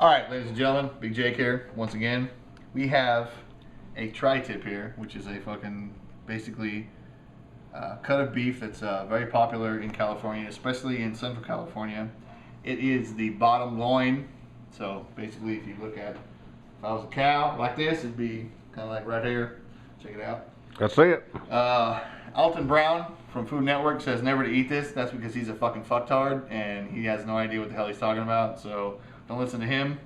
Alright, ladies and gentlemen, Big Jake here, once again. We have a tri-tip here, which is a fucking, basically, cut of beef that's very popular in California, especially in Central California. It is the bottom loin, so basically if you look at, if I was a cow like this, it'd be kind of like right here. Check it out. That's it. Alton Brown from Food Network says never to eat this. That's because he's a fucking fucktard and he has no idea what the hell he's talking about, so don't listen to him.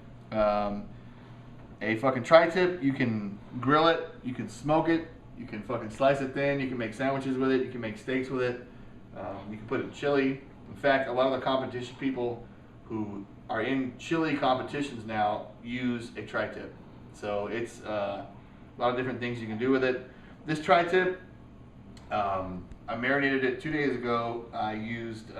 A fucking tri-tip, you can grill it, you can smoke it, you can fucking slice it thin, you can make sandwiches with it, you can make steaks with it, you can put it in chili. In fact, a lot of the competition people who are in chili competitions now use a tri-tip. So it's a lot of different things you can do with it. This tri-tip, I marinated it 2 days ago. I used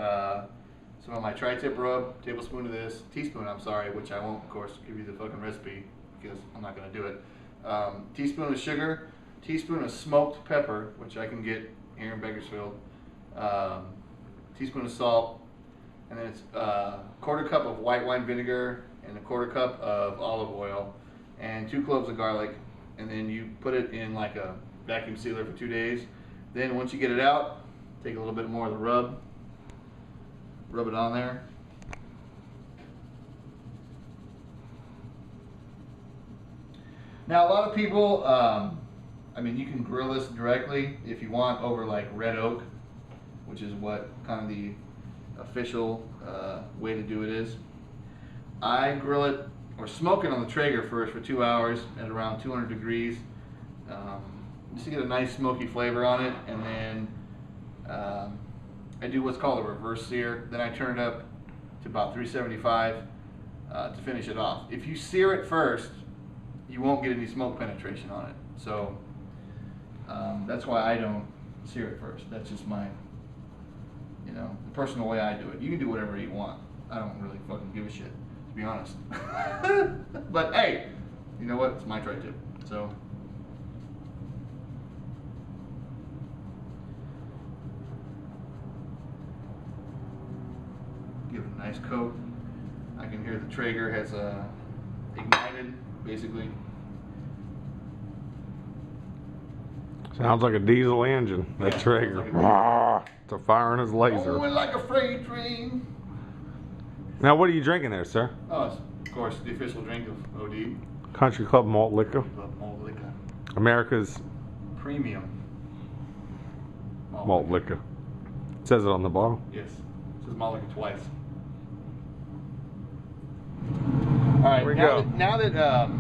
some of my tri-tip rub, tablespoon of this, teaspoon, I'm sorry, which I won't, of course, give you the fucking recipe because I'm not going to do it. Teaspoon of sugar, teaspoon of smoked pepper, which I can get here in Bakersfield, teaspoon of salt, and then it's a quarter cup of white wine vinegar and a quarter cup of olive oil, and 2 cloves of garlic, and then you put it in like a vacuum sealer for 2 days. Then once you get it out, take a little bit more of the rub it on there. Now a lot of people, I mean, you can grill this directly if you want over like red oak, which is what kind of the official way to do it is. I grill it or smoke it on the Traeger first for 2 hours at around 200 degrees, just to get a nice smoky flavor on it, and then I do what's called a reverse sear. Then I turn it up to about 375 to finish it off. If you sear it first, you won't get any smoke penetration on it. So that's why I don't sear it first. That's just my, you know, the personal way I do it. You can do whatever you want. I don't really fucking give a shit, to be honest. But hey, you know what? It's my tri-tip. So give it a nice coat. I can hear the Traeger has ignited, basically. Sounds like a diesel engine, that Yeah, Traeger. like It's a firing his laser. Going like a freight train. Now, what are you drinking there, sir? Oh, it's, of course, the official drink of Odeed. Country Club malt liquor. Malt liquor. America's Premium. malt liquor. It says it on the bottle. Yes. It says malt liquor twice. Alright, Here we now go. that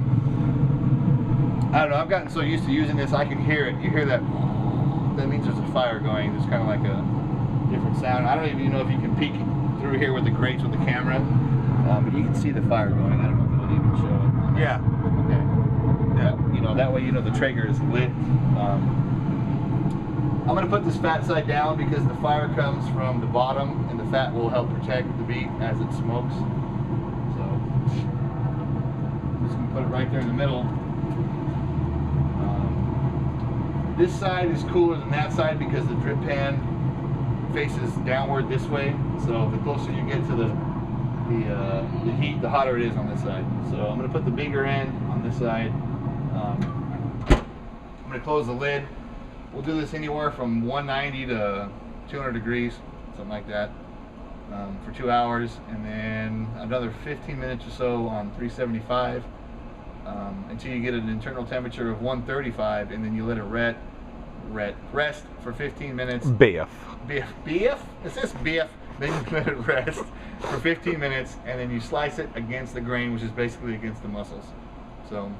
I don't know, I've gotten so used to using this, I can hear it. You hear that? That means there's a fire going. There's kind of like a different sound. I don't even know if you can peek through here with the grates with the camera, but you can see the fire going. I don't know if it'll even show it. Yeah. Okay. Yeah. You know, that way you know the Traeger is lit. I'm going to put this fat side down because the fire comes from the bottom and the fat will help protect the meat as it smokes. So, I'm just going to put it right there in the middle. This side is cooler than that side because the drip pan faces downward this way. So the closer you get to the heat, the hotter it is on this side. So I'm going to put the bigger end on this side. I'm going to close the lid. We'll do this anywhere from 190 to 200 degrees, something like that, for 2 hours, and then another 15 minutes or so on 375 until you get an internal temperature of 135, and then you let it rest for 15 minutes. Beef. Beef? It says beef. Then you let it rest for 15 minutes, and then you slice it against the grain, which is basically against the muscles. So,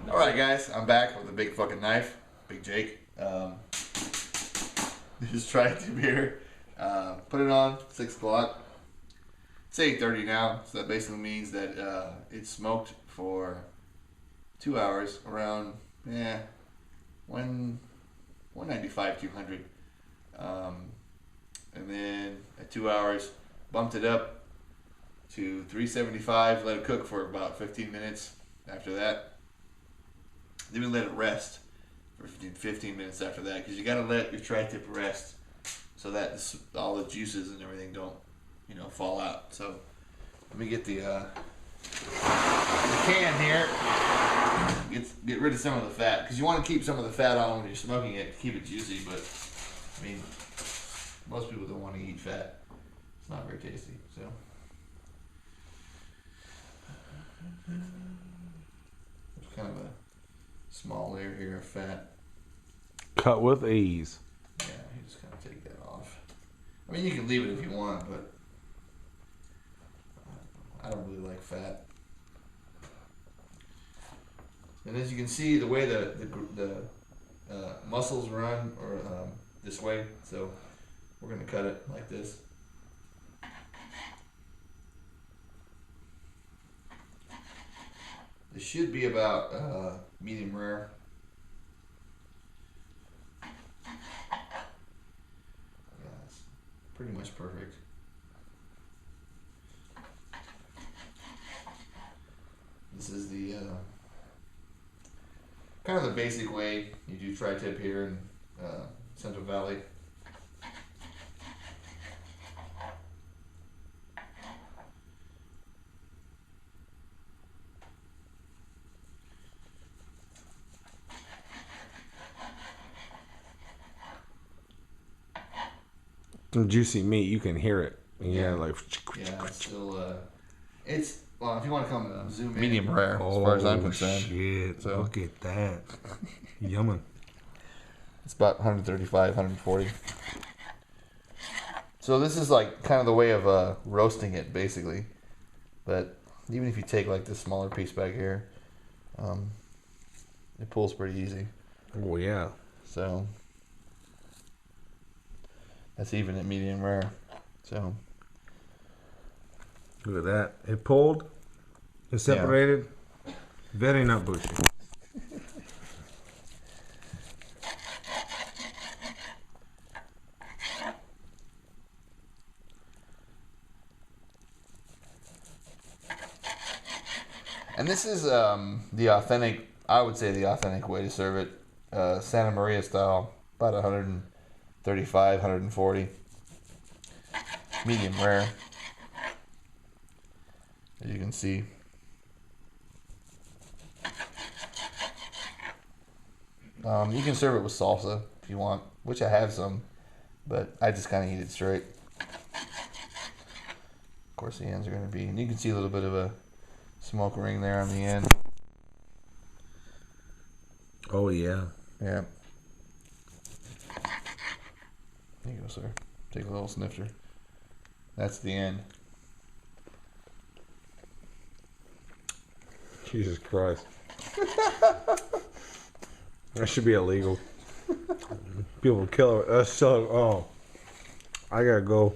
all right, guys, I'm back with a big fucking knife, Big Jake. Just try it to beer. Put it on 6 o'clock. It's 8:30 now, so that basically means that it's smoked for 2 hours, around 195, 200. And then at 2 hours, bumped it up to 375, let it cook for about 15 minutes after that. Then we let it rest for 15 minutes after that, because you got to let your tri-tip rest so that all the juices and everything don't, you know, fall out. So let me get the can here. Get rid of some of the fat, because you want to keep some of the fat on when you're smoking it to keep it juicy. But I mean, most people don't want to eat fat. It's not very tasty. So there's kind of a small layer here of fat. Cut with ease. Yeah, you just kind of take that off. I mean, you can leave it if you want, but I don't really like fat. And as you can see, the way the muscles run or this way, so we're going to cut it like this. This should be about medium rare. Yeah, it's pretty much perfect. This is the kind of the basic way you do tri-tip here in Central Valley. Some juicy meat, you can hear it. Yeah, like. Yeah, it's still. It's well, if you want to come zoom in. Medium rare, as far as I'm concerned. Shit! So. Look at that, yummy. It's about 135, 140. So this is like kind of the way of roasting it, basically. But even if you take like this smaller piece back here, it pulls pretty easy. Oh yeah. So that's even at medium rare. So look at that. It pulled. It separated. Yeah. Very not bushy. And this is the authentic, I would say the authentic way to serve it. Santa Maria style, about 135, 140. Medium rare, as you can see. You can serve it with salsa if you want, which I have some, but I just kind of eat it straight. Of course the ends are going to be, and you can see a little bit of a smoke ring there on the end. Oh yeah. Yeah. There you go, sir. Take a little snifter. That's the end. Jesus Christ. That should be illegal. People kill it. That's so. Oh, I gotta go.